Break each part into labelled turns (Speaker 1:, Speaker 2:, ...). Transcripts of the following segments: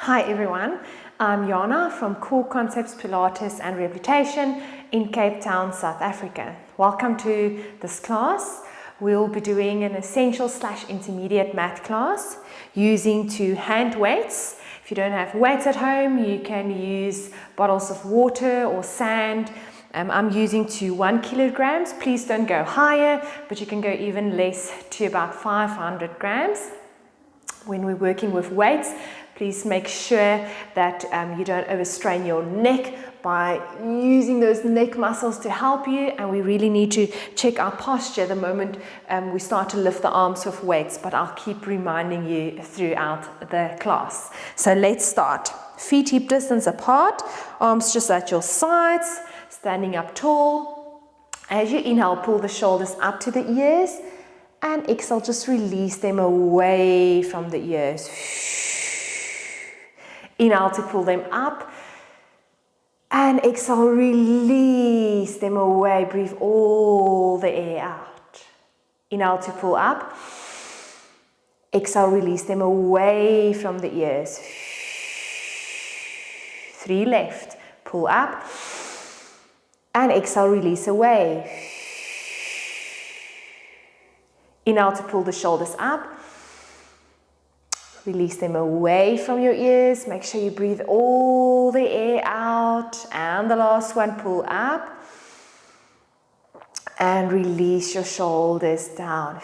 Speaker 1: Hi everyone, I'm Jana from Core Concepts Pilates and Rehabilitation in Cape Town, South Africa. Welcome to this class. We'll be doing an essential/intermediate mat class using 2 hand weights. If you don't have weights at home, you can use bottles of water or sand. I'm using 1 kilograms. Please don't go higher, but you can go even less to about 500 grams. When we're working with weights, please make sure that you don't overstrain your neck by using those neck muscles to help you, and we really need to check our posture the moment we start to lift the arms with weights, but I'll keep reminding you throughout the class. So let's start. Feet hip distance apart, arms just at your sides, standing up tall. As you inhale, pull the shoulders up to the ears, and exhale, just release them away from the ears. Inhale to pull them up, and exhale, release them away. Breathe all the air out. Inhale to pull up, exhale, release them away from the ears. 3 left. Pull up, and exhale, release away. Inhale to pull the shoulders up. Release them away from your ears. Make sure you breathe all the air out. And the last one, pull up. And release your shoulders down.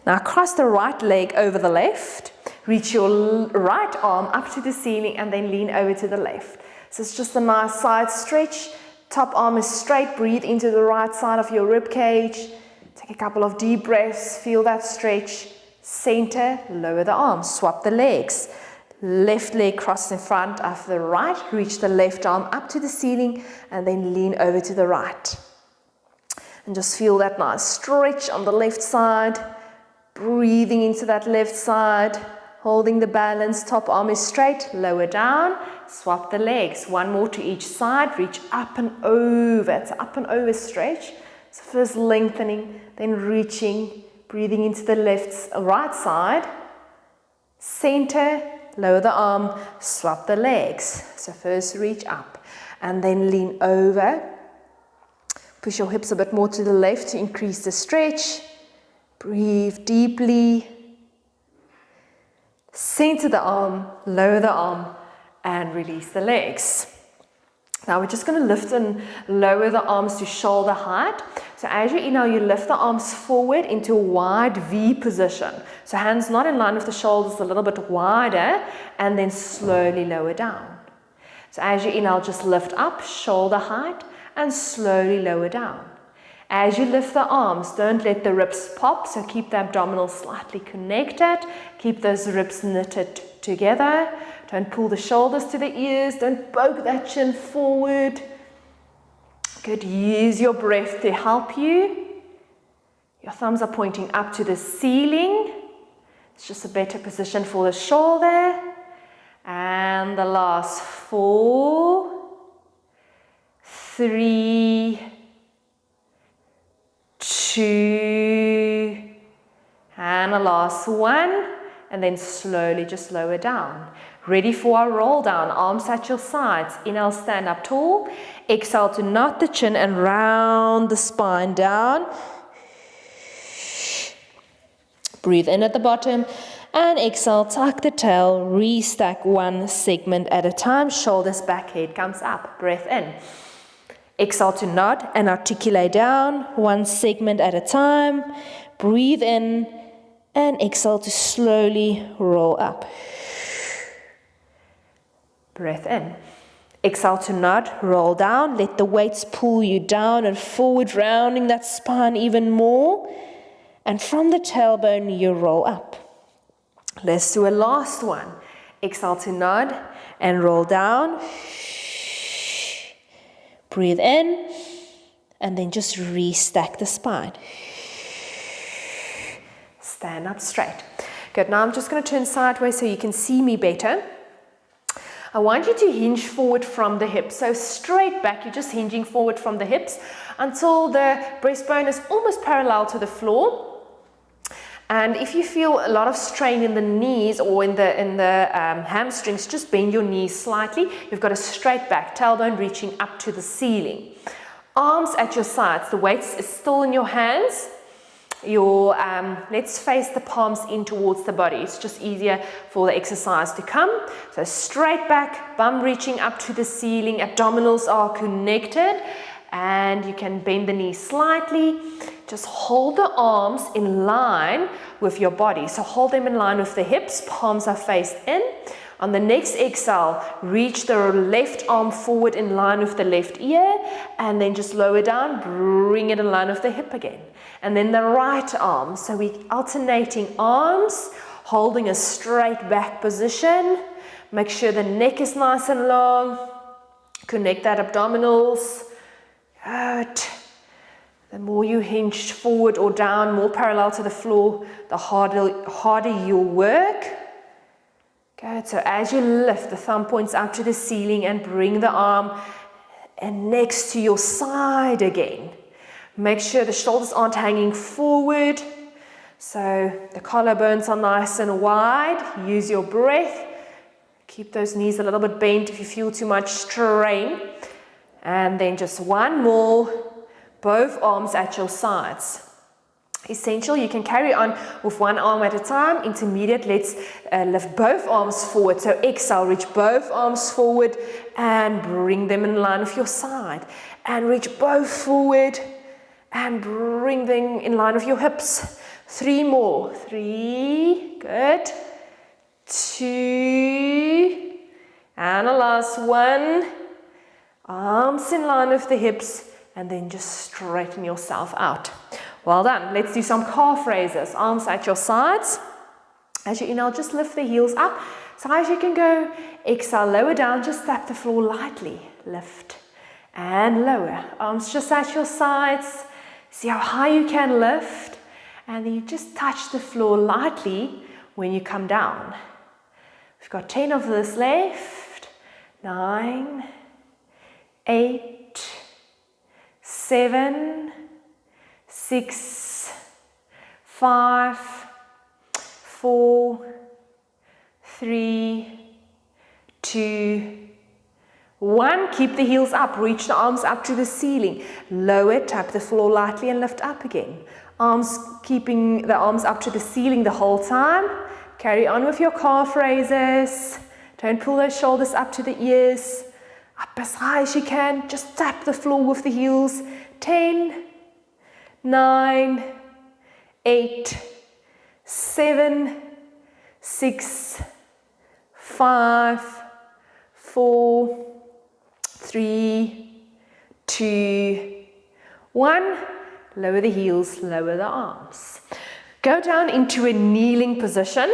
Speaker 1: Now cross the right leg over the left. Reach your right arm up to the ceiling and then lean over to the left. So it's just a nice side stretch. Top arm is straight. Breathe into the right side of your rib cage. Take a couple of deep breaths, feel that stretch. Center, lower the arms, swap the legs. Left leg cross in front of the right, reach the left arm up to the ceiling and then lean over to the right. And just feel that nice stretch on the left side. Breathing into that left side, holding the balance, top arm is straight, lower down, swap the legs. 1 more to each side, reach up and over. It's an up and over stretch. So first lengthening, then reaching, breathing into the right side, center, lower the arm, swap the legs. So first reach up and then lean over. Push your hips a bit more to the left to increase the stretch. Breathe deeply. Center the arm, lower the arm, and release the legs. Now we're just going to lift and lower the arms to shoulder height. So as you inhale, you lift the arms forward into a wide V position. So hands not in line with the shoulders, a little bit wider, and then slowly lower down. So as you inhale, just lift up, shoulder height, and slowly lower down. As you lift the arms, don't let the ribs pop, so keep the abdominals slightly connected. Keep those ribs knitted together. Don't pull the shoulders to the ears. Don't poke that chin forward. Good. Use your breath to help you. Your thumbs are pointing up to the ceiling. It's just a better position for the shoulder. And the last 4, 3, 2, and the last 1. And then slowly just lower down. Ready for our roll down, arms at your sides. Inhale, stand up tall. Exhale to knot the chin and round the spine down. Breathe in at the bottom. And exhale, tuck the tail, restack 1 segment at a time. Shoulders back, head comes up. Breath in. Exhale to nod and articulate down, 1 segment at a time. Breathe in. And exhale to slowly roll up. Breath in. Exhale to nod, roll down. Let the weights pull you down and forward, rounding that spine even more. And from the tailbone, you roll up. Let's do a last one. Exhale to nod and roll down. Breathe in. And then just restack the spine. Stand up straight. Good. Now I'm just going to turn sideways so you can see me better. I want you to hinge forward from the hips. So straight back, you're just hinging forward from the hips until the breastbone is almost parallel to the floor. And if you feel a lot of strain in the knees or in the hamstrings, just bend your knees slightly. You've got a straight back, tailbone reaching up to the ceiling. Arms at your sides, the weight is still in your hands. Let's face the palms in towards the body. It's just easier for the exercise to come. So straight back, bum reaching up to the ceiling, abdominals are connected, and you can bend the knees slightly. Just hold the arms in line with your body. So hold them in line with the hips, palms are faced in. On the next exhale, reach the left arm forward in line with the left ear, and then just lower down, bring it in line with the hip again. And then the right arm, so we're alternating arms, holding a straight back position. Make sure the neck is nice and long. Connect that abdominals. Good. The more you hinge forward or down, more parallel to the floor, the harder you'll work. Good. So as you lift, the thumb points up to the ceiling and bring the arm and next to your side again. Make sure the shoulders aren't hanging forward. So the collarbones are nice and wide. Use your breath. Keep those knees a little bit bent if you feel too much strain. And then just one more. Both arms at your sides. Essential, you can carry on with one arm at a time. Intermediate, let's lift both arms forward. So exhale, reach both arms forward and bring them in line with your side. And reach both forward and bring them in line with your hips. 3 more. 3, good. 2, and a last one. Arms in line with the hips, and then just straighten yourself out. Well done. Let's do some calf raises. Arms at your sides. As you inhale, just lift the heels up as high as you can go. Exhale, lower down, just tap the floor lightly. Lift and lower. Arms just at your sides. See how high you can lift. And then you just touch the floor lightly when you come down. We've got 10 of this left. 9, 8, 7, 6, 5, 4, 3, 2, 1. Keep the heels up. Reach the arms up to the ceiling. Lower, tap the floor lightly and lift up again. Keeping the arms up to the ceiling the whole time. Carry on with your calf raises. Don't pull those shoulders up to the ears. Up as high as you can. Just tap the floor with the heels. 10, 9, 8, 7, 6, 5, 4, 3, 2, 1. Lower the heels, lower the arms. Go down into a kneeling position.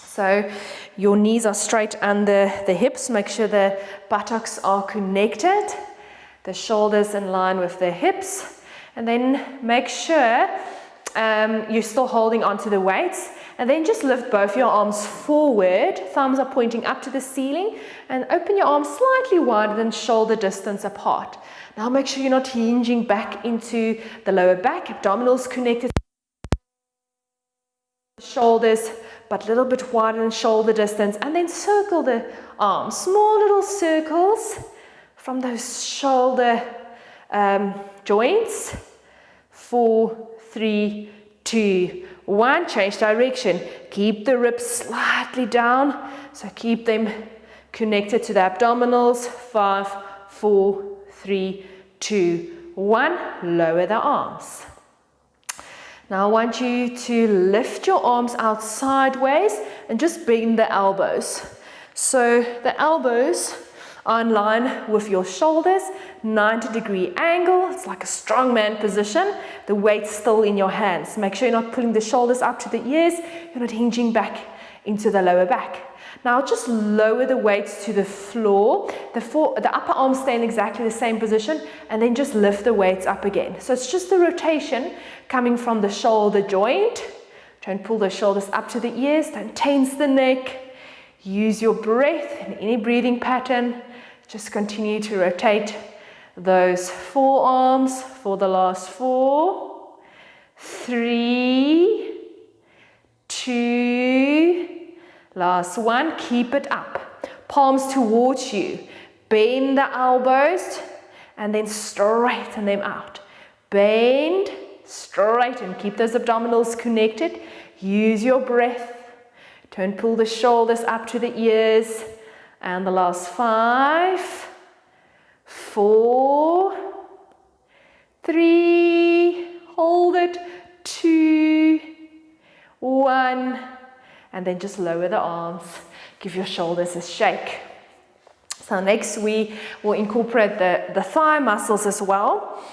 Speaker 1: So your knees are straight under the hips. Make sure the buttocks are connected. The shoulders in line with the hips. And then make sure you're still holding onto the weights. And then just lift both your arms forward. Thumbs are pointing up to the ceiling. And open your arms slightly wider than shoulder distance apart. Now make sure you're not hinging back into the lower back. Abdominals connected. Shoulders, but a little bit wider than shoulder distance. And then circle the arms. Small little circles from those shoulder joints. 4, 3, 2, 1. Change direction. Keep the ribs slightly down. So keep them connected to the abdominals. 5, 4, 3, 2, 1. Lower the arms. Now I want you to lift your arms out sideways and just bend the elbows. So the elbows are in line with your shoulders, 90-degree angle. It's like a strongman position. The weight's still in your hands. Make sure you're not pulling the shoulders up to the ears. You're not hinging back into the lower back. Now just lower the weights to the floor. The upper arms stay in exactly the same position, and then just lift the weights up again. So it's just the rotation coming from the shoulder joint. Don't pull the shoulders up to the ears. Don't tense the neck. Use your breath in any breathing pattern. Just continue to rotate those forearms for the last 4, 3, 2, last one, keep it up. Palms towards you. Bend the elbows and then straighten them out. Bend, straighten, keep those abdominals connected. Use your breath. Don't pull the shoulders up to the ears. And the last 5, 4, 3, hold it, 2, 1, and then just lower the arms. Give your shoulders a shake. So next we will incorporate the thigh muscles as well.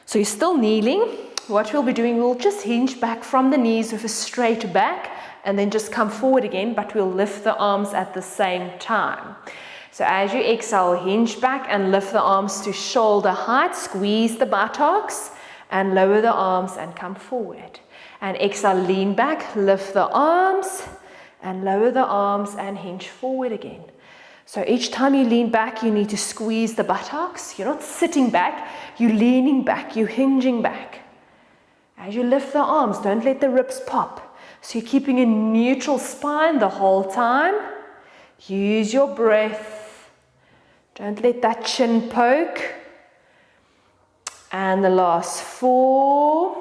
Speaker 1: So you're still kneeling. What we'll be doing, we'll just hinge back from the knees with a straight back and then just come forward again, but we'll lift the arms at the same time. So as you exhale, hinge back and lift the arms to shoulder height, squeeze the buttocks and lower the arms and come forward. And exhale, lean back, lift the arms and lower the arms and hinge forward again. So each time you lean back, you need to squeeze the buttocks. You're not sitting back, you're leaning back, you're hinging back. As you lift the arms, don't let the ribs pop. So you're keeping a neutral spine the whole time. Use your breath. Don't let that chin poke. And the last 4,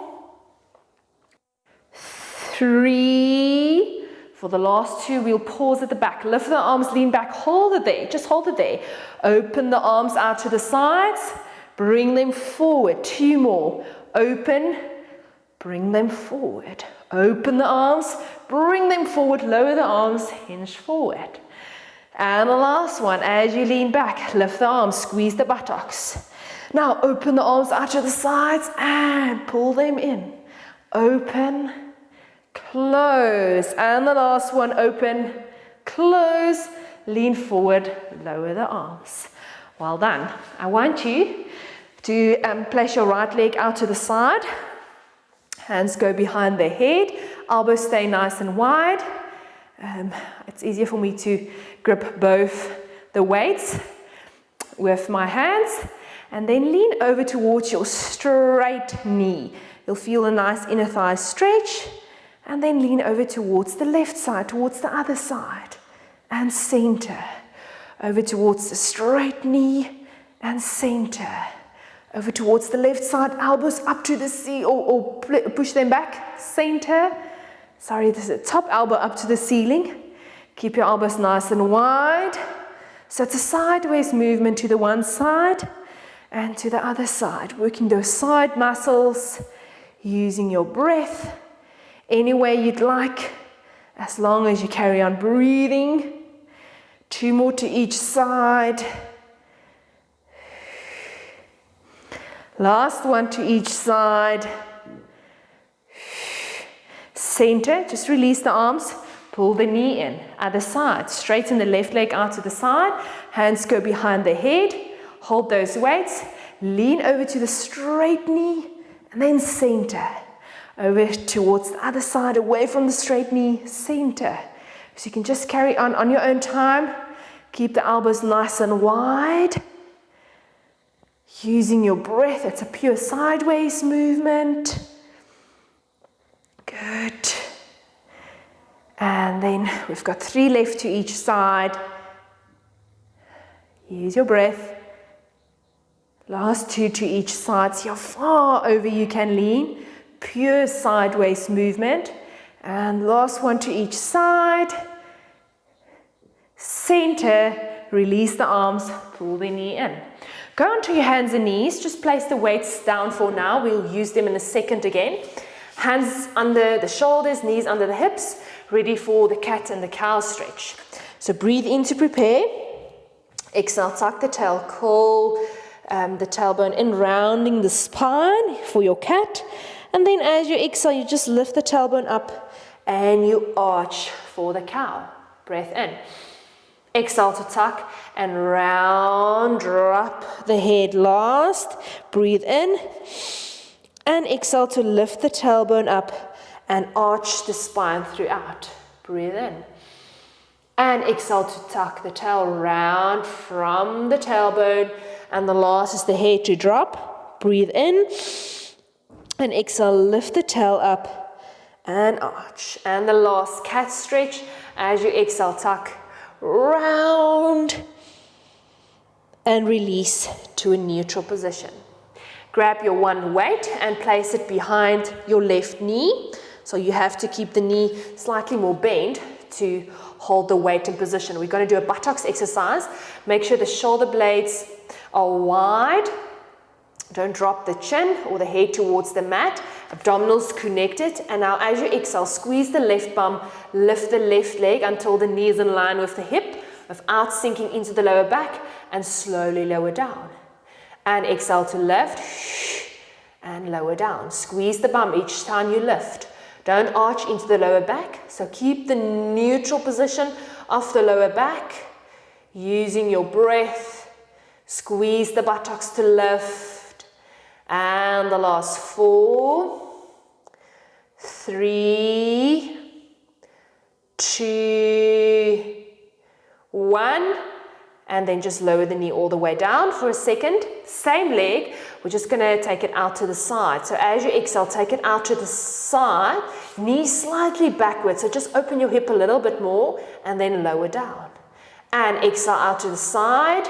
Speaker 1: 3. For the last 2, we'll pause at the back. Lift the arms, lean back, hold it there. Just hold it there. Open the arms out to the sides. Bring them forward. 2 more. Open. Bring them forward. Open the arms. Bring them forward. Lower the arms. Hinge forward. And the last one. As you lean back, lift the arms. Squeeze the buttocks. Now open the arms out to the sides and pull them in. Open. Close. And the last one. Open. Close. Lean forward. Lower the arms. Well done. I want you to place your right leg out to the side. Hands go behind the head. Elbows stay nice and wide. It's easier for me to grip both the weights with my hands. And then lean over towards your straight knee. You'll feel a nice inner thigh stretch. And then lean over towards the left side, towards the other side. And center. Over towards the straight knee and center. Over towards the left side, elbows up to the ceiling or push them back, center. Sorry, this is the top elbow up to the ceiling. Keep your elbows nice and wide. So it's a sideways movement to the one side and to the other side. Working those side muscles, using your breath any way you'd like, as long as you carry on breathing. 2 more to each side. Last one to each side. Center, just release the arms, pull the knee in. Other side, straighten the left leg out to the side, hands go behind the head, hold those weights, lean over to the straight knee, and then center. Over towards the other side, away from the straight knee, center. So you can just carry on your own time. Keep the elbows nice and wide. Using your breath, it's a pure sideways movement. Good. And then we've got 3 left to each side. Use your breath. Last 2 to each side. See how far over you can lean. Pure sideways movement. And last one to each side. Center. Release the arms. Pull the knee in. Go onto your hands and knees. Just place the weights down for now. We'll use them in a second again. Hands under the shoulders, knees under the hips. Ready for the cat and the cow stretch. So breathe in to prepare. Exhale, tuck the tail. Curl the tailbone in, rounding the spine for your cat. And then as you exhale, you just lift the tailbone up and you arch for the cow. Breath in. Exhale to tuck and round, drop the head last. Breathe in. And exhale to lift the tailbone up and arch the spine throughout. Breathe in. And exhale to tuck the tail round from the tailbone. And the last is the head to drop. Breathe in. And exhale, lift the tail up and arch. And the last cat stretch. As you exhale, tuck, round, and release to a neutral position. Grab your one weight and place it behind your left knee. So you have to keep the knee slightly more bent to hold the weight in position. We're going to do a buttocks exercise. Make sure the shoulder blades are wide. Don't drop the chin or the head towards the mat. Abdominals connected. And now as you exhale, squeeze the left bum, lift the left leg until the knee is in line with the hip, without sinking into the lower back, and slowly lower down. And exhale to lift and lower down. Squeeze the bum each time you lift. Don't arch into the lower back. So keep the neutral position of the lower back. Using your breath. Squeeze the buttocks to lift. And the last 4, 3, 2, 1. And then just lower the knee all the way down for a second. Same leg, we're just going to take it out to the side. So as you exhale, take it out to the side, knee slightly backwards. So just open your hip a little bit more and then lower down. And exhale out to the side.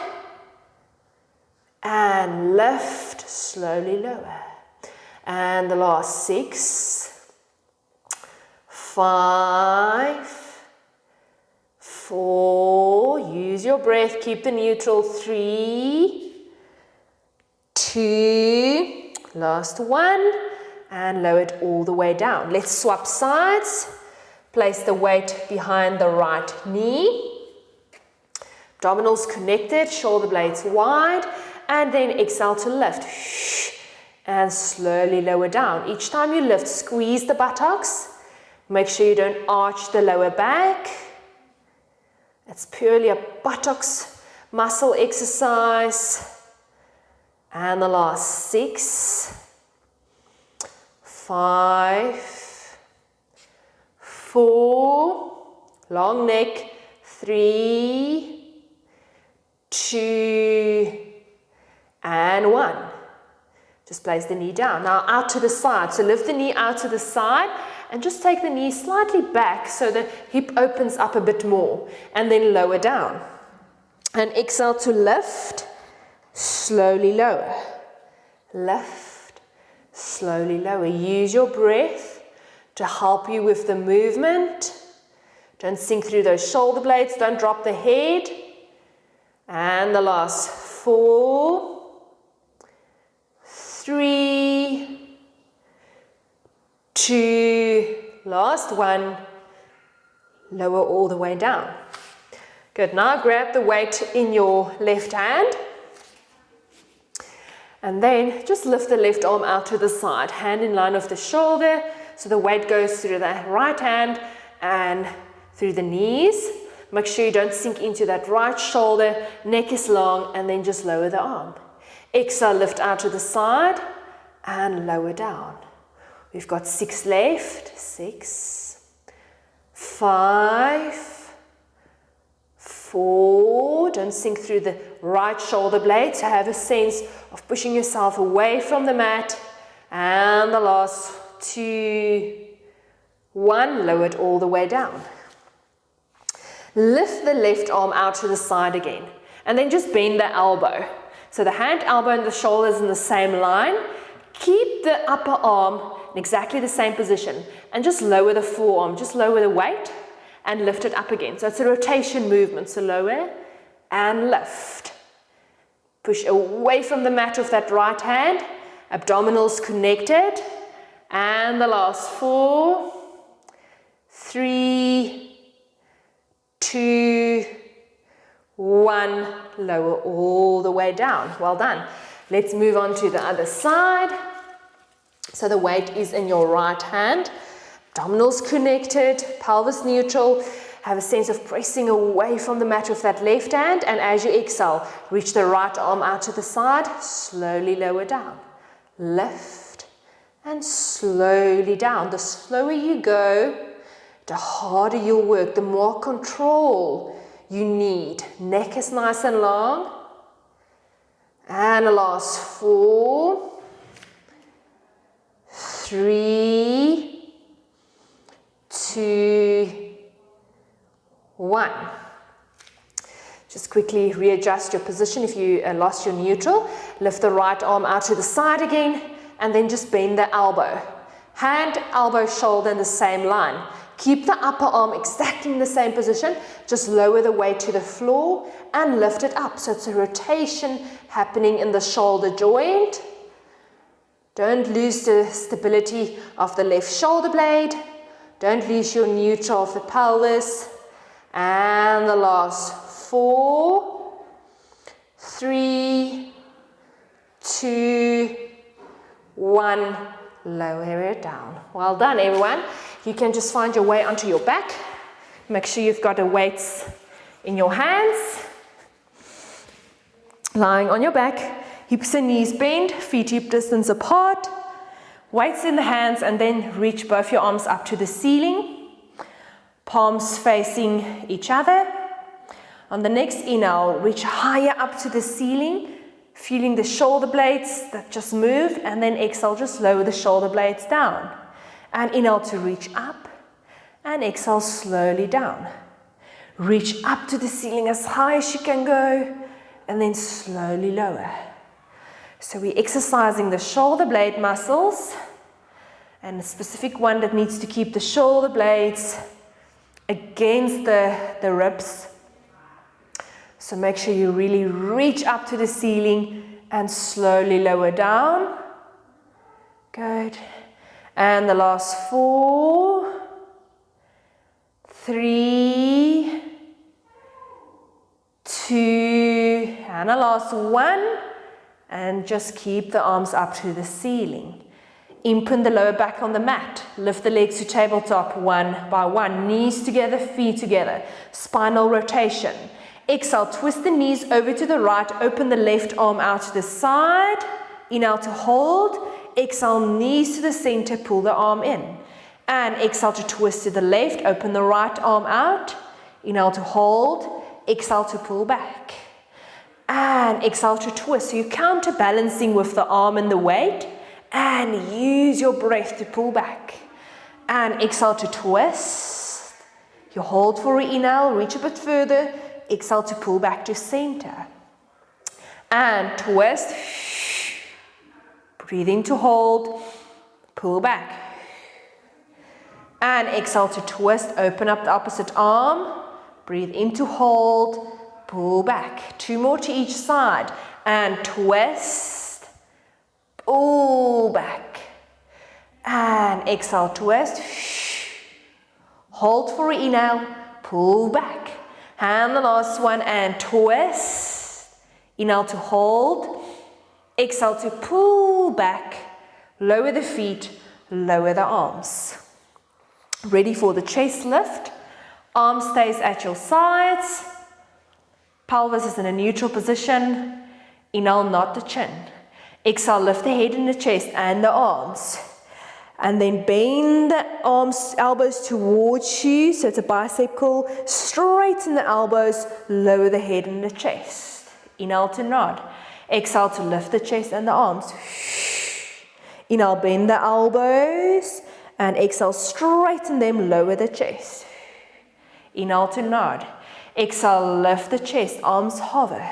Speaker 1: And lift, slowly lower. And the last 6, 5, 4, use your breath, keep the neutral, 3, 2, last 1, and lower it all the way down. Let's swap sides. Place the weight behind the right knee. Abdominals connected, shoulder blades wide, and then exhale to lift. And slowly lower down. Each time you lift, squeeze the buttocks. Make sure you don't arch the lower back. It's purely a buttocks muscle exercise. And the last 6, 5, 4, long neck, 3, 2, and 1. Just place the knee down. Now out to the side. So lift the knee out to the side and just take the knee slightly back so the hip opens up a bit more, and then lower down. And exhale to lift, slowly lower. Lift, slowly lower. Use your breath to help you with the movement. Don't sink through those shoulder blades, don't drop the head. And the last 4, 3, 2, last 1, lower all the way down. Good, now grab the weight in your left hand and then just lift the left arm out to the side, hand in line with the shoulder, so the weight goes through the right hand and through the knees. Make sure you don't sink into that right shoulder, neck is long, and then just lower the arm. Exhale, lift out to the side and lower down. We've got 6 left. 6, 5, 4. Don't sink through the right shoulder blade. So have a sense of pushing yourself away from the mat. And the last 2, 1. Lower it all the way down. Lift the left arm out to the side again. And then just bend the elbow. So the hand, elbow, and the shoulders in the same line. Keep the upper arm in exactly the same position. And just lower the forearm. Just lower the weight and lift it up again. So it's a rotation movement. So lower and lift. Push away from the mat with that right hand. Abdominals connected. And the last 4, 3, 2, 1, lower all the way down. Well done. Let's move on to the other side. So the weight is in your right hand. Abdominals connected, pelvis neutral. Have a sense of pressing away from the mat with that left hand. And as you exhale, reach the right arm out to the side. Slowly lower down. Lift and slowly down. The slower you go, the harder you'll work, the more control you need. Neck is nice and long. And the last 4, 3, 2, 1. Just quickly readjust your position if you lost your neutral. Lift the right arm out to the side again, and then just bend the elbow. Hand, elbow, shoulder in the same line. Keep the upper arm exactly in the same position. Just lower the weight to the floor and lift it up. So it's a rotation happening in the shoulder joint. Don't lose the stability of the left shoulder blade. Don't lose your neutral of the pelvis. And the last 4, 3, 2, 1. Lower it down. Well done, everyone. You can just find your way onto your back. Make sure you've got the weights in your hands. Lying on your back, hips and knees bent, feet hip distance apart. Weights in the hands, and then reach both your arms up to the ceiling. Palms facing each other. On the next inhale, reach higher up to the ceiling, feeling the shoulder blades that just moved, and then exhale, just lower the shoulder blades down. And inhale to reach up, and exhale slowly down. Reach up to the ceiling as high as you can go, and then slowly lower. So we're exercising the shoulder blade muscles, and a specific one that needs to keep the shoulder blades against the ribs. So make sure you really reach up to the ceiling and slowly lower down. Good. And the last 4, 3, 2, and the last 1. And just keep the arms up to the ceiling. Imprint the lower back on the mat. Lift the legs to tabletop one by one. Knees together, feet together. Spinal rotation. Exhale, twist the knees over to the right. Open the left arm out to the side. Inhale to hold. Exhale, knees to the center. Pull the arm in. And exhale to twist to the left. Open the right arm out. Inhale to hold. Exhale to pull back. And exhale to twist. So you're counterbalancing with the arm and the weight. And use your breath to pull back. And exhale to twist. You hold for an inhale. Reach a bit further. Exhale to pull back to center. And twist. Breathe in to hold. Pull back. And exhale to twist. Open up the opposite arm. Breathe in to hold. Pull back. 2 more to each side. And twist. Pull back. And exhale, twist. Hold for an inhale. Pull back. And the last one, and twist. Inhale to hold. Exhale to pull back. Lower the feet. Lower the arms. Ready for the chest lift. Arm stays at your sides. Pelvis is in a neutral position. Inhale, not the chin. Exhale, lift the head and the chest and the arms. And then bend the arms, elbows towards you. So it's a bicep curl. Straighten the elbows. Lower the head and the chest. Inhale to nod. Exhale to lift the chest and the arms. Inhale, bend the elbows. And exhale, straighten them. Lower the chest. Inhale to nod. Exhale, lift the chest. Arms hover.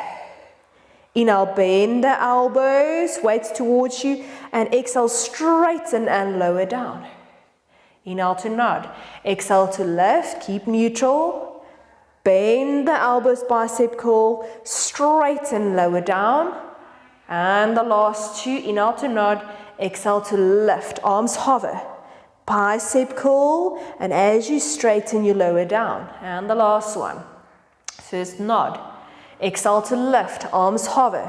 Speaker 1: Inhale, bend the elbows, weights towards you, and exhale, straighten and lower down. Inhale to nod. Exhale to lift, keep neutral. Bend the elbows, bicep curl, straighten, lower down. And the last 2, inhale to nod, exhale to lift, arms hover. Bicep curl, and as you straighten, you lower down. And the last one. First nod. Exhale to lift, arms hover.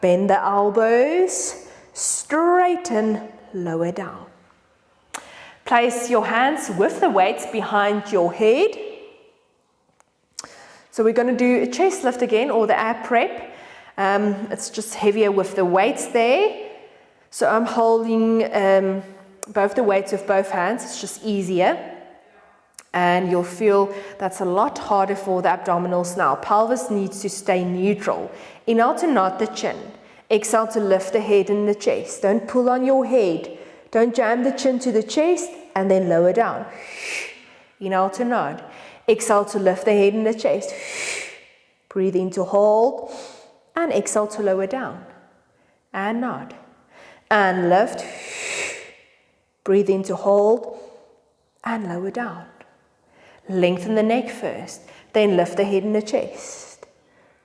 Speaker 1: Bend the elbows, straighten, lower down. Place your hands with the weights behind your head. So we're going to do a chest lift again, or the ab prep. It's just heavier with the weights there. So I'm holding both the weights with both hands. It's just easier. And you'll feel that's a lot harder for the abdominals now. Pelvis needs to stay neutral. Inhale to nod the chin. Exhale to lift the head and the chest. Don't pull on your head. Don't jam the chin to the chest and then lower down. Inhale to nod. Exhale to lift the head and the chest. Breathe in to hold. And exhale to lower down. And nod. And lift. Breathe in to hold. And lower down. Lengthen the neck first. Then lift the head and the chest.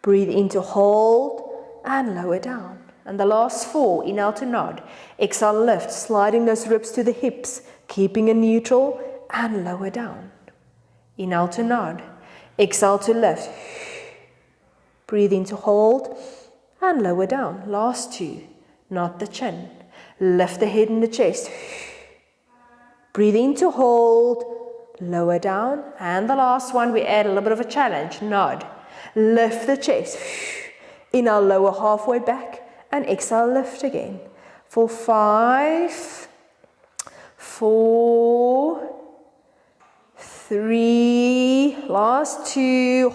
Speaker 1: Breathe in to hold. And lower down. And the last 4, inhale to nod. Exhale, lift, sliding those ribs to the hips, keeping it neutral, and lower down. Inhale to nod. Exhale to lift. Breathe in to hold, and lower down. Last 2, nod the chin. Lift the head and the chest. Breathe in to hold, lower down. And the last one, we add a little bit of a challenge. Nod. Lift the chest. Inhale, lower halfway back. And exhale, lift again. For 5, 4, 3, last 2,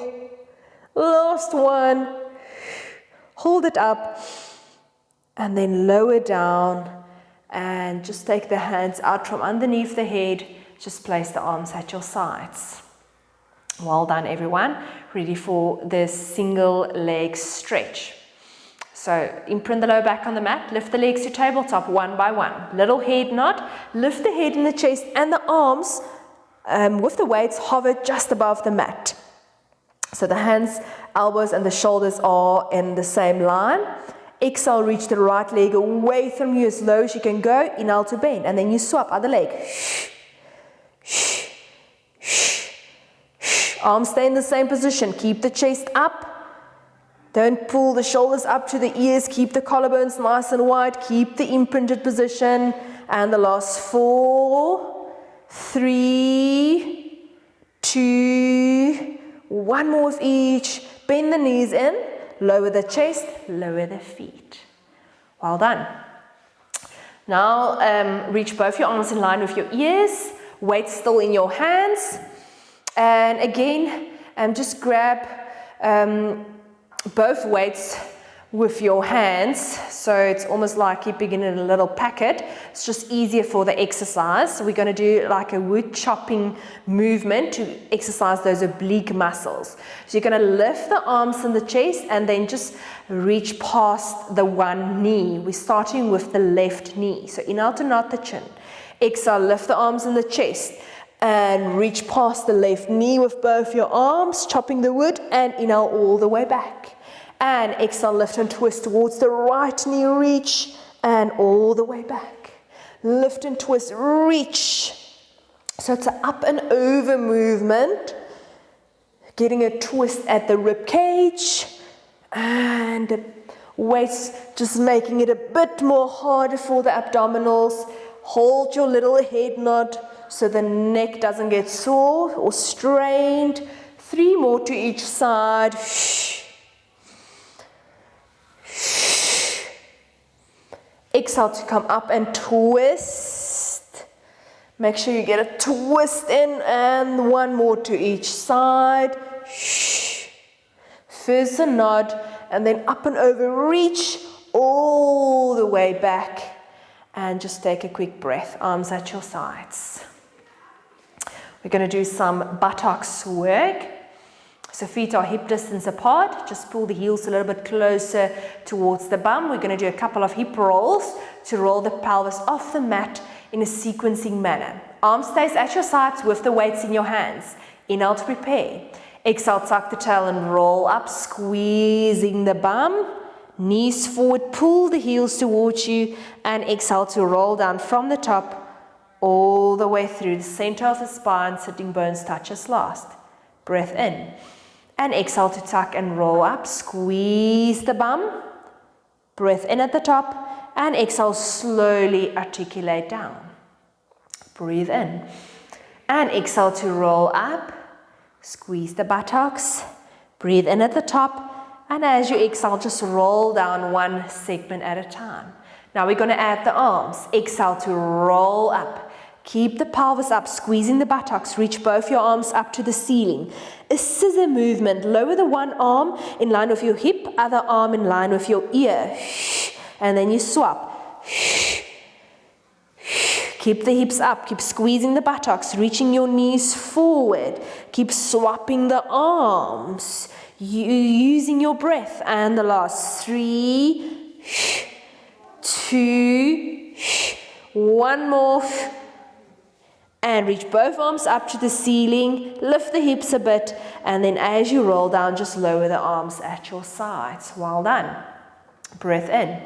Speaker 1: last 1. Hold it up and then lower down and just take the hands out from underneath the head. Just place the arms at your sides. Well done, everyone. Ready for this single leg stretch. So imprint the lower back on the mat, lift the legs to tabletop one by one. Little head nod, lift the head and the chest and the arms with the weights hover just above the mat. So the hands, elbows and the shoulders are in the same line. Exhale, reach the right leg away from you as low as you can go. Inhale to bend and then you swap other leg. Arms stay in the same position, keep the chest up. Don't pull the shoulders up to the ears. Keep the collarbones nice and wide. Keep the imprinted position. And the last 4, 3, 2, 1 more of each. Bend the knees in. Lower the chest. Lower the feet. Well done. Now reach both your arms in line with your ears. Weight still in your hands. And again, just grab both weights with your hands, so it's almost like keeping it in a little packet. It's just easier for the exercise. So we're going to do like a wood chopping movement to exercise those oblique muscles. So you're going to lift the arms and the chest and then just reach past the one knee. We're starting with the left knee. So inhale to nod the chin. Exhale, lift the arms and the chest and reach past the left knee with both your arms, chopping the wood, and inhale all the way back. And exhale, lift and twist towards the right knee, reach, and all the way back. Lift and twist, reach. So it's an up and over movement. Getting a twist at the rib cage. And the weights just making it a bit more harder for the abdominals. Hold your little head nod so the neck doesn't get sore or strained. 3 more to each side. Exhale to come up and twist. Make sure you get a twist in and 1 more to each side. First a nod and then up and over, reach all the way back. And just take a quick breath, arms at your sides. We're going to do some buttocks work. So feet are hip distance apart. Just pull the heels a little bit closer towards the bum. We're going to do a couple of hip rolls to roll the pelvis off the mat in a sequencing manner. Arm stays at your sides with the weights in your hands. Inhale to prepare. Exhale, tuck the tail and roll up, squeezing the bum. Knees forward, pull the heels towards you, and exhale to roll down from the top all the way through the center of the spine. Sitting bones touches last. Breath in. And exhale to tuck and roll up. Squeeze the bum. Breath in at the top. And exhale, slowly articulate down. Breathe in. And exhale to roll up. Squeeze the buttocks. Breathe in at the top. And as you exhale, just roll down one segment at a time. Now we're going to add the arms. Exhale to roll up. Keep the pelvis up, squeezing the buttocks. Reach both your arms up to the ceiling. A scissor movement. Lower the one arm in line with your hip, other arm in line with your ear. And then you swap. Keep the hips up, keep squeezing the buttocks, reaching your knees forward. Keep swapping the arms, using your breath. And the last 3, 2, 1 more. And reach both arms up to the ceiling, lift the hips a bit, and then as you roll down, just lower the arms at your sides. Well done. Breath in.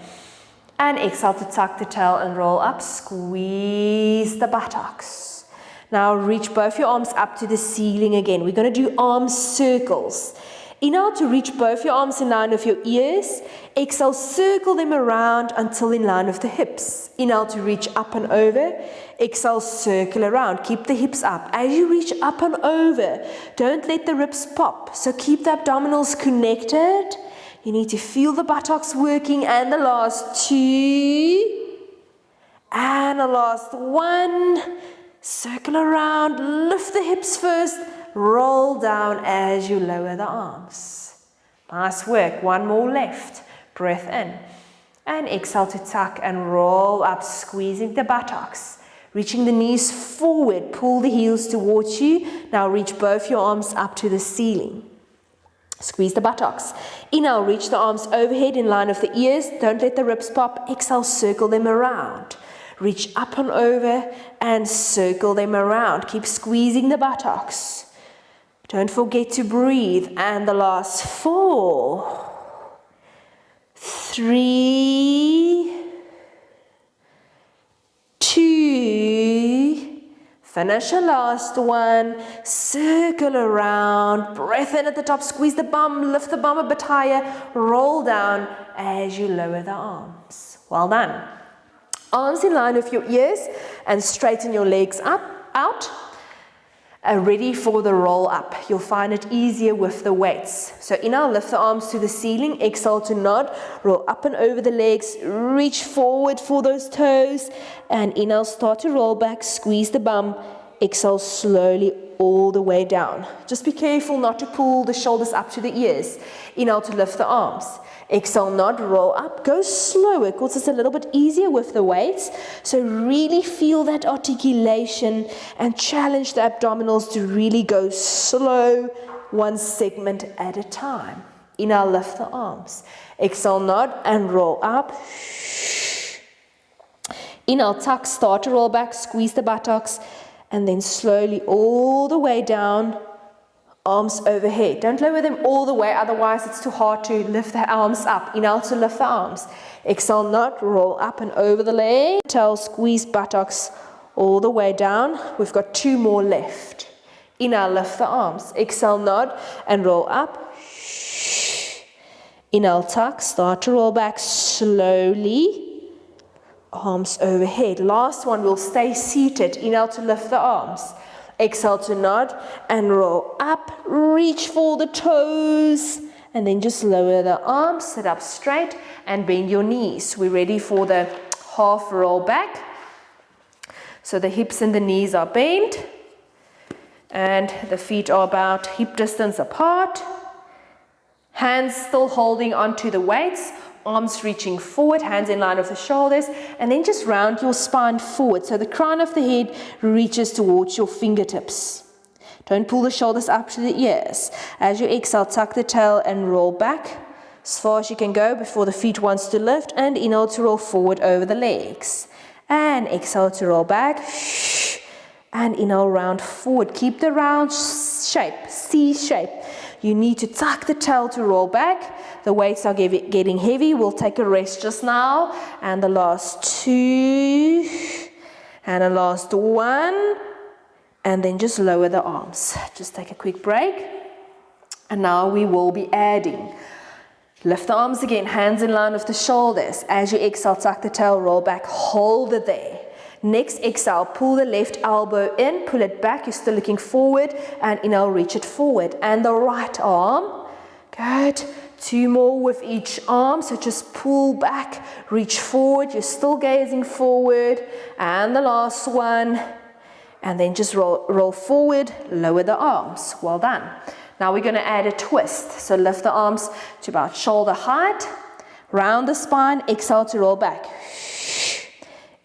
Speaker 1: And exhale to tuck the tail and roll up, squeeze the buttocks. Now reach both your arms up to the ceiling again. We're going to do arm circles. Inhale to reach both your arms in line with your ears. Exhale, circle them around until in line with the hips. Inhale to reach up and over. Exhale, circle around. Keep the hips up. As you reach up and over, don't let the ribs pop. So keep the abdominals connected. You need to feel the buttocks working. And the last 2. And the last 1. Circle around. Lift the hips first. Roll down as you lower the arms. Nice work. 1 more left. Breath in. And exhale to tuck and roll up, squeezing the buttocks. Reaching the knees forward. Pull the heels towards you. Now reach both your arms up to the ceiling. Squeeze the buttocks. Inhale, reach the arms overhead in line with the ears. Don't let the ribs pop. Exhale, circle them around. Reach up and over and circle them around. Keep squeezing the buttocks. Don't forget to breathe. And the last 4, 3, 2, finish the last one, circle around, breath in at the top, squeeze the bum, lift the bum a bit higher, roll down as you lower the arms. Well done. Arms in line with your ears and straighten your legs out. Ready for the roll up. You'll find it easier with the weights. So inhale, lift the arms to the ceiling. Exhale to nod. Roll up and over the legs. Reach forward for those toes. And inhale, start to roll back. Squeeze the bum. Exhale slowly all the way down. Just be careful not to pull the shoulders up to the ears. Inhale to lift the arms. Exhale, nod, roll up. Go slower because it's a little bit easier with the weights. So really feel that articulation and challenge the abdominals to really go slow, 1 segment at a time. Inhale, lift the arms. Exhale, nod and roll up. Inhale, tuck, start to roll back, squeeze the buttocks, and then slowly all the way down. Arms overhead. Don't lower them all the way, otherwise it's too hard to lift the arms up. Inhale to lift the arms. Exhale, nod, roll up and over the leg. Tail, squeeze buttocks all the way down. We've got 2 more left. Inhale, lift the arms. Exhale, nod and roll up. Inhale, tuck, start to roll back slowly. Arms overhead. Last one, we'll stay seated. Inhale to lift the arms. Exhale to nod and roll up, reach for the toes, and then just lower the arms, sit up straight and bend your knees. We're ready for the half roll back. So the hips and the knees are bent and the feet are about hip distance apart. Hands still holding onto the weights. Arms reaching forward, hands in line with the shoulders, and then just round your spine forward. So the crown of the head reaches towards your fingertips. Don't pull the shoulders up to the ears. As you exhale, tuck the tail and roll back as far as you can go before the feet wants to lift, and inhale to roll forward over the legs. And exhale to roll back. And inhale, round forward. Keep the round shape, C shape. You need to tuck the tail to roll back. The weights are getting heavy. We'll take a rest just now. And the last 2. And the last 1. And then just lower the arms. Just take a quick break. And now we will be adding. Lift the arms again. Hands in line with the shoulders. As you exhale, tuck the tail, roll back. Hold it there. Next exhale, pull the left elbow in, pull it back, you're still looking forward, and inhale, reach it forward. And the right arm, good. 2 more with each arm, so just pull back, reach forward, you're still gazing forward, and the last one, and then just roll forward, lower the arms. Well done. Now we're going to add a twist, so lift the arms to about shoulder height, round the spine, exhale to roll back.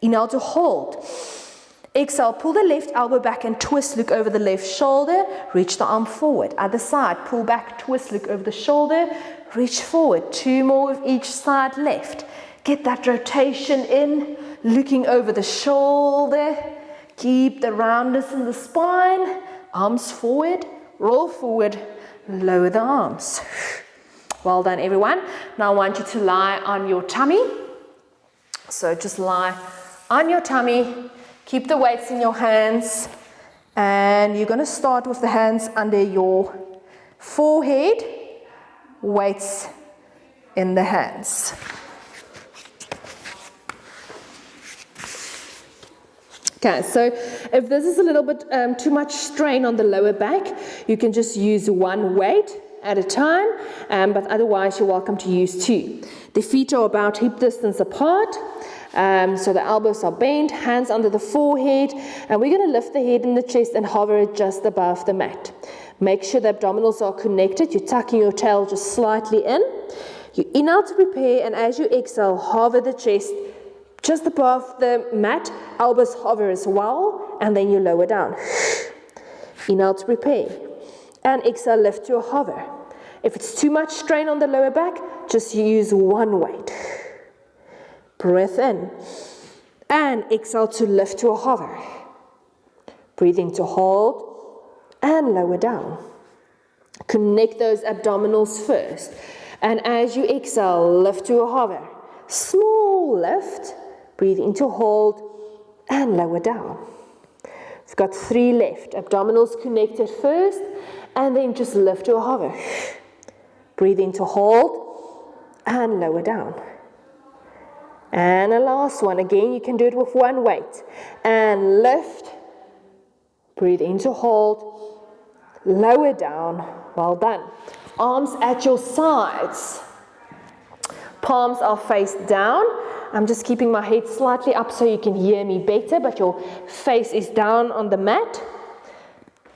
Speaker 1: Inhale to hold. Exhale, pull the left elbow back and twist, look over the left shoulder, reach the arm forward. Other side, pull back, twist, look over the shoulder, reach forward. 2 more with each side left. Get that rotation in, looking over the shoulder. Keep the roundness in the spine. Arms forward, roll forward, lower the arms. Well done, everyone. Now I want you to lie on your tummy. So just lie on your tummy. Keep the weights in your hands, and you're going to start with the hands under your forehead, weights in the hands. Okay, so if this is a little bit too much strain on the lower back, you can just use one weight at a time, but otherwise you're welcome to use 2. The feet are about hip distance apart. So the elbows are bent, hands under the forehead, and we're going to lift the head and the chest and hover it just above the mat. Make sure the abdominals are connected. You're tucking your tail just slightly in. You inhale to prepare, and as you exhale, hover the chest just above the mat. Elbows hover as well, and then you lower down. Inhale to prepare, and exhale, lift to a hover. If it's too much strain on the lower back, just use one weight. Breath in, and exhale to lift to a hover. Breathing to hold, and lower down. Connect those abdominals first, and as you exhale, lift to a hover. Small lift, breathe into hold, and lower down. We've got 3 left. Abdominals connected first, and then just lift to a hover. Breathe into hold, and lower down. And the last one, again, you can do it with one weight. And lift, breathe into hold, lower down. Well done. Arms at your sides. Palms are face down. I'm just keeping my head slightly up so you can hear me better, but your face is down on the mat.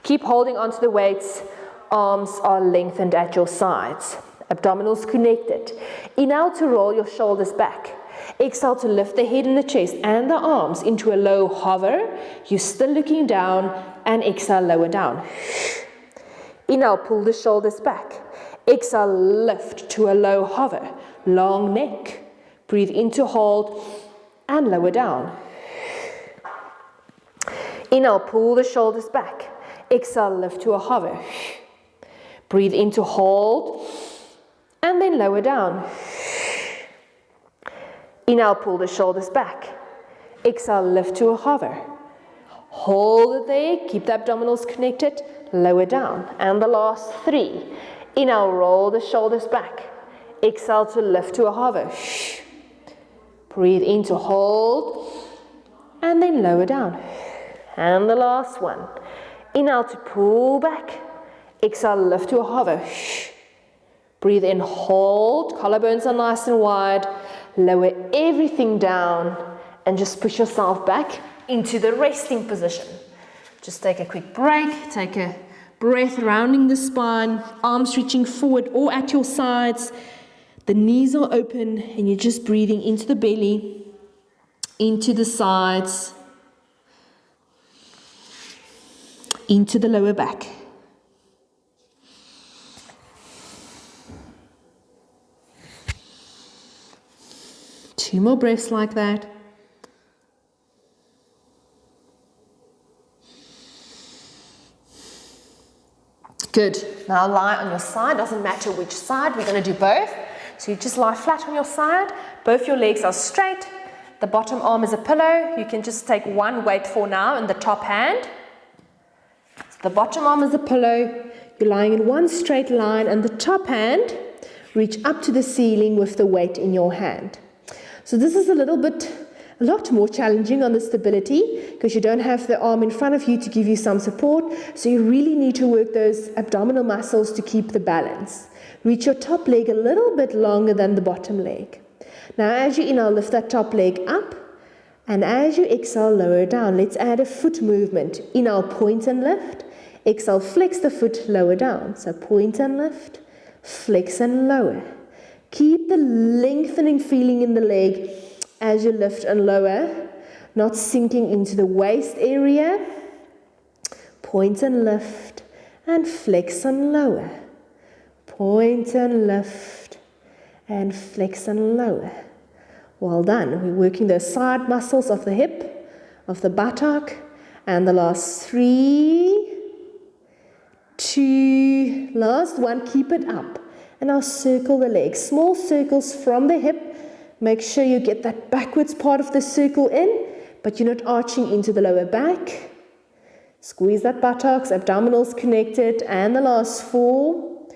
Speaker 1: Keep holding onto the weights. Arms are lengthened at your sides. Abdominals connected. Inhale to roll your shoulders back. Exhale to lift the head and the chest and the arms into a low hover. You're still looking down, and exhale, lower down. Inhale, pull the shoulders back. Exhale, lift to a low hover. Long neck. Breathe into hold and lower down. Inhale, pull the shoulders back. Exhale, lift to a hover. Breathe into hold and then lower down. Inhale, pull the shoulders back. Exhale, lift to a hover. Hold it there, keep the abdominals connected, lower down. And the last 3. Inhale, roll the shoulders back. Exhale to lift to a hover. Breathe in to hold, and then lower down. And the last one. Inhale to pull back. Exhale, lift to a hover. Breathe in, hold, collarbones are nice and wide. Lower everything down and just push yourself back into the resting position. Just take a quick break, take a breath, rounding the spine, arms reaching forward or at your sides. The knees are open and you're just breathing into the belly, into the sides, into the lower back. Two more breaths like that. Good. Now lie on your side. Doesn't matter which side. We're going to do both. So you just lie flat on your side. Both your legs are straight. The bottom arm is a pillow. You can just take one weight for now in the top hand. So the bottom arm is a pillow. You're lying in one straight line, and the top hand, reach up to the ceiling with the weight in your hand. So this is a lot more challenging on the stability because you don't have the arm in front of you to give you some support. So you really need to work those abdominal muscles to keep the balance. Reach your top leg a little bit longer than the bottom leg. Now as you inhale, lift that top leg up. And as you exhale, lower down. Let's add a foot movement. Inhale, point and lift. Exhale, flex the foot, lower down. So point and lift, flex and lower. Keep the lengthening feeling in the leg as you lift and lower. not sinking into the waist area. Point and lift, and flex and lower. Point and lift, and flex and lower. Well done. We're working those side muscles of the hip, of the buttock, and the last 3, 2, last one, keep it up. And now circle the legs, small circles from the hip. Make sure you get that backwards part of the circle in, but you're not arching into the lower back. Squeeze that buttocks, abdominals connected, and the last 4,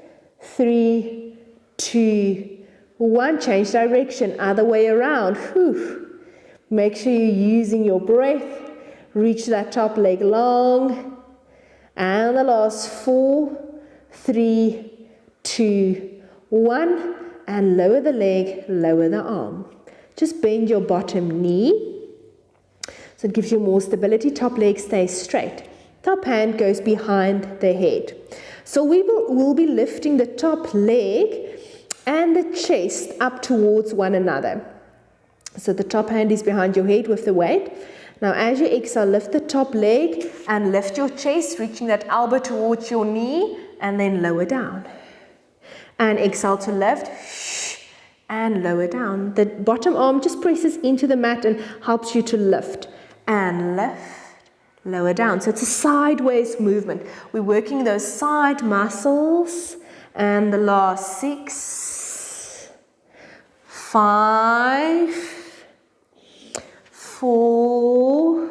Speaker 1: 3, 2, 1. Change direction, other way around. Whew. Make sure you're using your breath. Reach that top leg long. And the last 4, 3, 2, 1. And lower the leg, lower the arm. Just bend your bottom knee. So it gives you more stability. Top leg stays straight. Top hand goes behind the head. So we'll be lifting the top leg and the chest up towards one another. So the top hand is behind your head with the weight. Now as you exhale, lift the top leg and lift your chest, reaching that elbow towards your knee, and then lower down. And exhale to lift and lower down. The bottom arm just presses into the mat and helps you to lift and lift. Lower down. So it's a sideways movement. We're working those side muscles. And the last 6, 5, 4,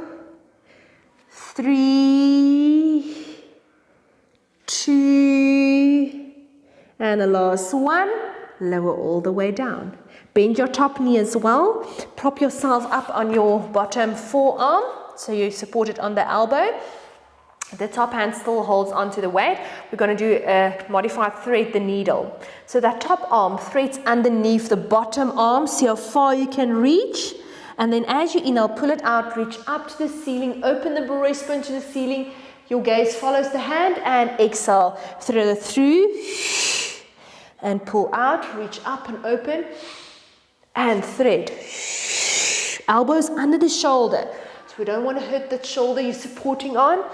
Speaker 1: 3, 2, and the last 1. Lower all the way down. Bend your top knee as well. Prop yourself up on your bottom forearm. So you support it on the elbow. The top hand still holds onto the weight. We're going to do a modified thread the needle. So that top arm threads underneath the bottom arm. See how far you can reach. And then as you inhale, pull it out, reach up to the ceiling, open the breastbone to the ceiling. Your gaze follows the hand and exhale. Thread it through and pull out, reach up and open and thread. Elbows under the shoulder. So we don't want to hurt the shoulder you're supporting on.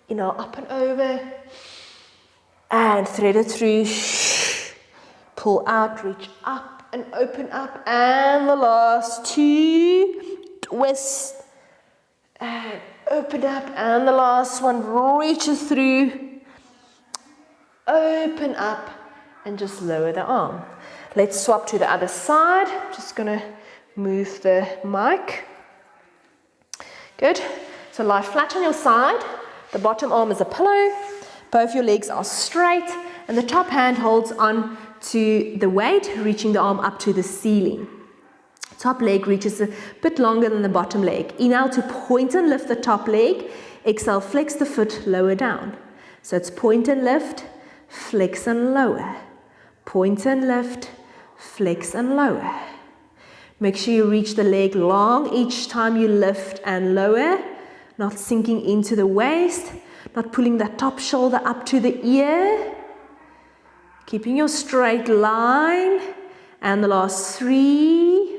Speaker 1: Inhale up and over and thread it through. Pull out, reach up and open up, and the last 2, twist and open up, and the last one reaches through, open up, and just lower the arm. Let's swap to the other side. Just gonna move the mic. Good. So lie flat on your side. The bottom arm is a pillow. Both your legs are straight, and the top hand holds on to the weight, reaching the arm up to the ceiling. Top leg reaches a bit longer than the bottom leg. Inhale to point and lift the top leg. Exhale, flex the foot, lower down. So it's point and lift, flex and lower. Point and lift, flex and lower. Make sure you reach the leg long each time you lift and lower, not sinking into the waist, not pulling that top shoulder up to the ear. Keeping your straight line. And the last 3,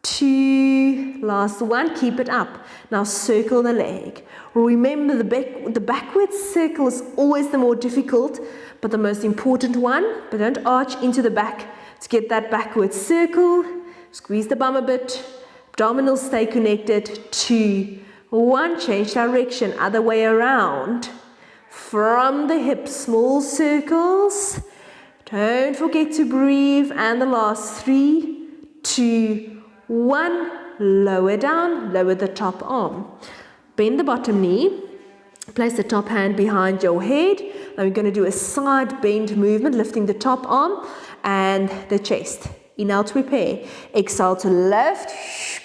Speaker 1: 2, last 1, keep it up. Now circle the leg. Remember the backward circle is always the more difficult, but the most important one. But don't arch into the back to get that backward circle. Squeeze the bum a bit. Abdominals stay connected. 2, 1, change direction, other way around. From the hips, small circles. Don't forget to breathe. And the last 3, 2, 1, lower down, lower the top arm. Bend the bottom knee. Place the top hand behind your head. Now we're going to do a side bend movement, lifting the top arm and the chest. Inhale to prepare. Exhale to lift.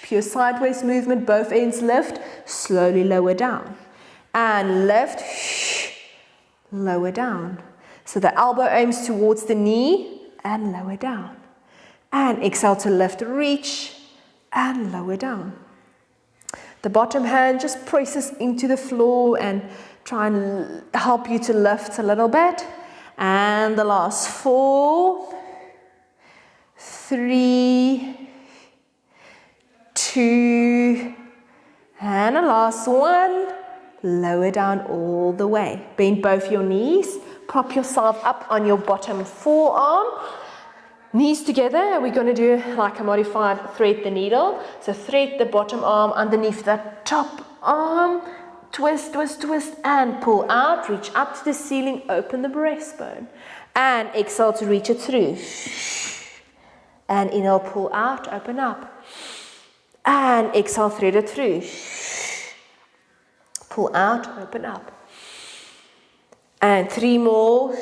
Speaker 1: Pure sideways movement, both ends lift. Slowly lower down. And lift. Lower down. So the elbow aims towards the knee and lower down. And exhale to lift, reach and lower down. The bottom hand just presses into the floor and try and help you to lift a little bit. And the last 4, 3, 2, and a last one. Lower down all the way. Bend both your knees. Prop yourself up on your bottom forearm. Knees together. We're going to do like a modified thread the needle. So thread the bottom arm underneath that top arm. Twist, twist, twist, and pull out. Reach up to the ceiling. Open the breastbone. And exhale to reach it through. And inhale, pull out, open up. And exhale, thread it through. Pull out, open up. And 3 more.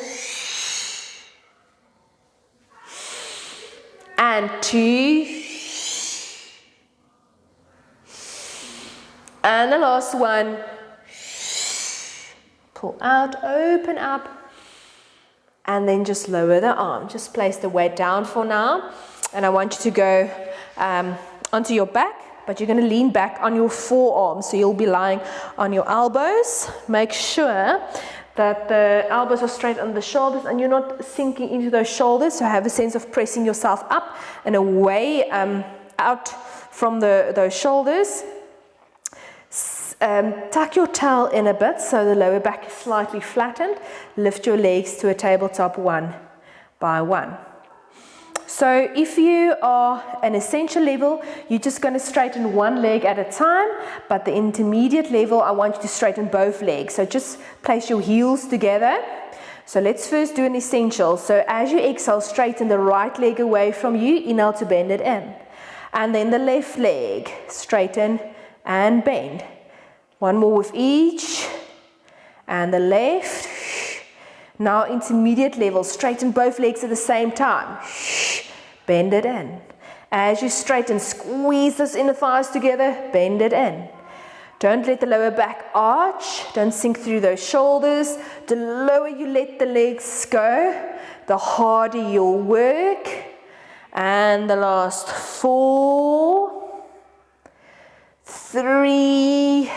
Speaker 1: And 2. And the last one. Pull out, open up. And then just lower the arm. Just place the weight down for now. And I want you to go onto your back. But you're going to lean back on your forearms, so you'll be lying on your elbows. Make sure that the elbows are straight on the shoulders and you're not sinking into those shoulders. So have a sense of pressing yourself up and away out from those shoulders. Tuck your tail in a bit so the lower back is slightly flattened. Lift your legs to a tabletop 1 by 1. So if you are an essential level, you're just going to straighten one leg at a time, but the intermediate level, I want you to straighten both legs. So just place your heels together. So let's first do an essential. So as you exhale, straighten the right leg away from you, inhale to bend it in. And then the left leg, straighten and bend. One more with each. And the left. Now intermediate level, straighten both legs at the same time. Bend it in. As you straighten, squeeze those inner thighs together, bend it in. Don't let the lower back arch, don't sink through those shoulders. The lower you let the legs go, the harder you'll work. And the last 4, 3,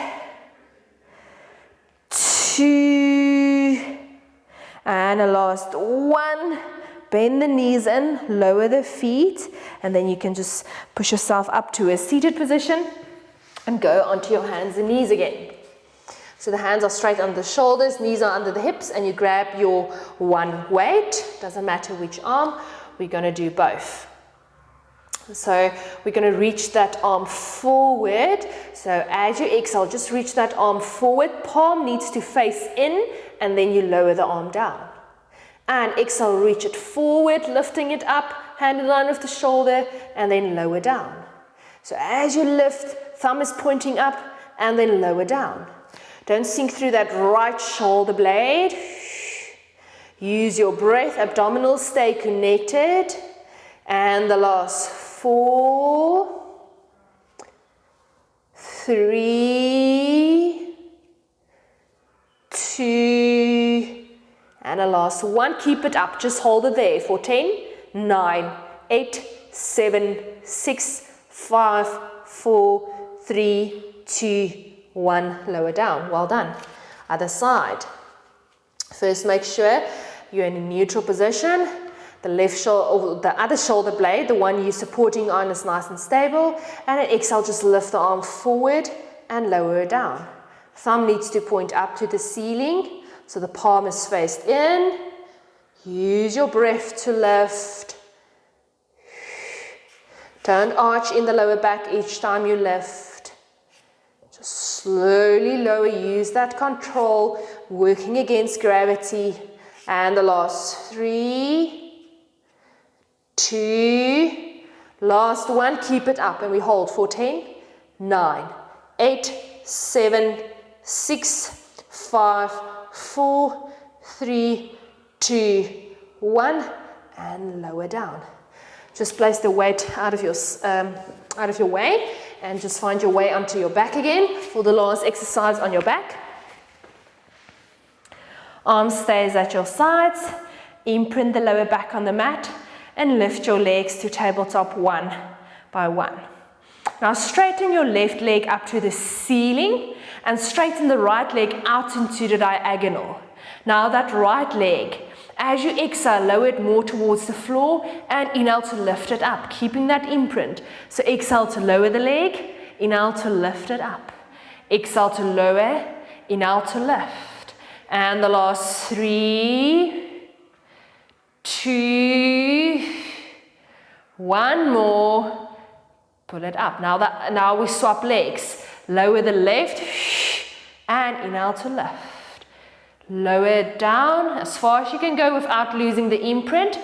Speaker 1: 2, and a last 1. Bend the knees in, lower the feet, and then you can just push yourself up to a seated position and go onto your hands and knees again. So the hands are straight on the shoulders, knees are under the hips, and you grab your one weight. Doesn't matter which arm, we're going to do both. So we're going to reach that arm forward. So as you exhale, just reach that arm forward. Palm needs to face in, and then you lower the arm down. And exhale, reach it forward, lifting it up, hand in line with the shoulder, and then lower down. So as you lift, thumb is pointing up, and then lower down. Don't sink through that right shoulder blade. Use your breath, abdominals stay connected. And the last 4, 3, 2, and a last 1. Keep it up. Just hold it there for 10, 9, 8, 7, 6, 5, 4, 3, 2, 1. Lower down. Well done. Other side. First, make sure you're in a neutral position. The left shoulder, or the other shoulder blade, the one you're supporting on, is nice and stable. And at exhale, just lift the arm forward and lower it down. Thumb needs to point up to the ceiling. So the palm is faced in. Use your breath to lift. Don't arch in the lower back each time you lift. Just slowly lower. Use that control, working against gravity. And the last 3, 2, last 1. Keep it up and we hold for 10, 9, 8, 7, 6, 5, 4, 3, 2, 1, and lower down. Just place the weight out of your way and just find your way onto your back again for the last exercise on your back. Arm stays at your sides. Imprint the lower back on the mat and lift your legs to tabletop 1 by 1. Now straighten your left leg up to the ceiling and straighten the right leg out into the diagonal. Now that right leg As you exhale, lower it more towards the floor and inhale to lift it up, keeping that imprint. So exhale to lower the leg, inhale to lift it up. Exhale to lower, inhale to lift. And the last 3, 2, 1 more. Pull it up. Now we swap legs. Lower the left and inhale to lift. Lower it down as far as you can go without losing the imprint.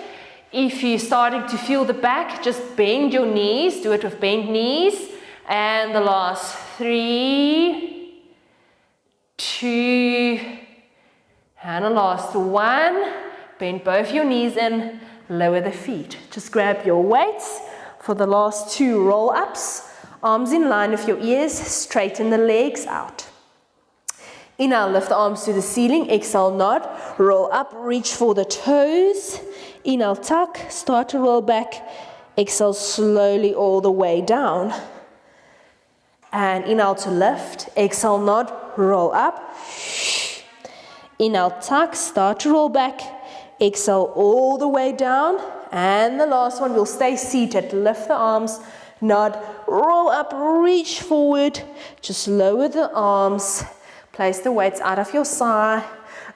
Speaker 1: If you're starting to feel the back, just bend your knees. Do it with bent knees. And the last 3, 2, and the last 1. Bend both your knees in. Lower the feet. Just grab your weights for the last 2 roll-ups. Arms in line with your ears. Straighten the legs out. Inhale, lift the arms to the ceiling. Exhale, nod. Roll up, reach for the toes. Inhale, tuck. Start to roll back. Exhale, slowly all the way down. And inhale to lift. Exhale, nod. Roll up. Inhale, tuck. Start to roll back. Exhale all the way down. And the last one, we'll stay seated. Lift the arms. Nod. Roll up. Reach forward. Just lower the arms. Place the weights out of your side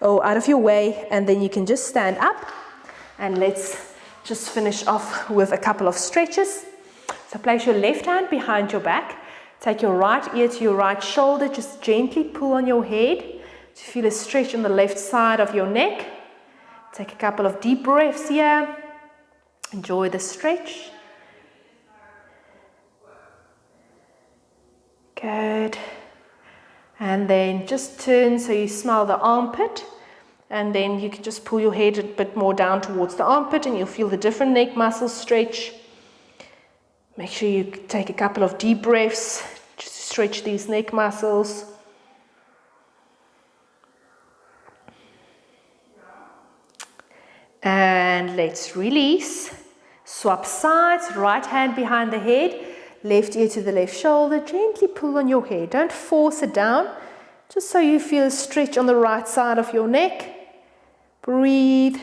Speaker 1: or out of your way, and then you can just stand up. And let's just finish off with a couple of stretches. So place your left hand behind your back. Take your right ear to your right shoulder. Just gently pull on your head to feel a stretch on the left side of your neck. Take a couple of deep breaths here. Enjoy the stretch. Good. And then just turn so you smell the armpit, and then you can just pull your head a bit more down towards the armpit and you'll feel the different neck muscles stretch. Make sure you take a couple of deep breaths just to stretch these neck muscles. And let's release. Swap sides, right hand behind the head. Left ear to the left shoulder, gently pull on your hair. Don't force it down, just so you feel a stretch on the right side of your neck. Breathe.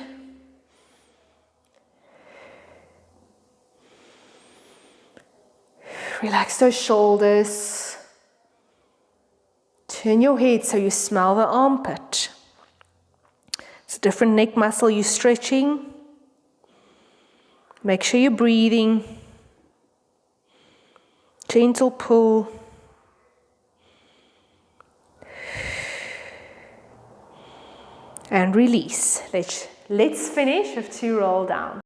Speaker 1: Relax those shoulders. Turn your head so you smell the armpit. It's a different neck muscle you're stretching. Make sure you're breathing. Gentle pull. And release. Let's finish with 2 roll down.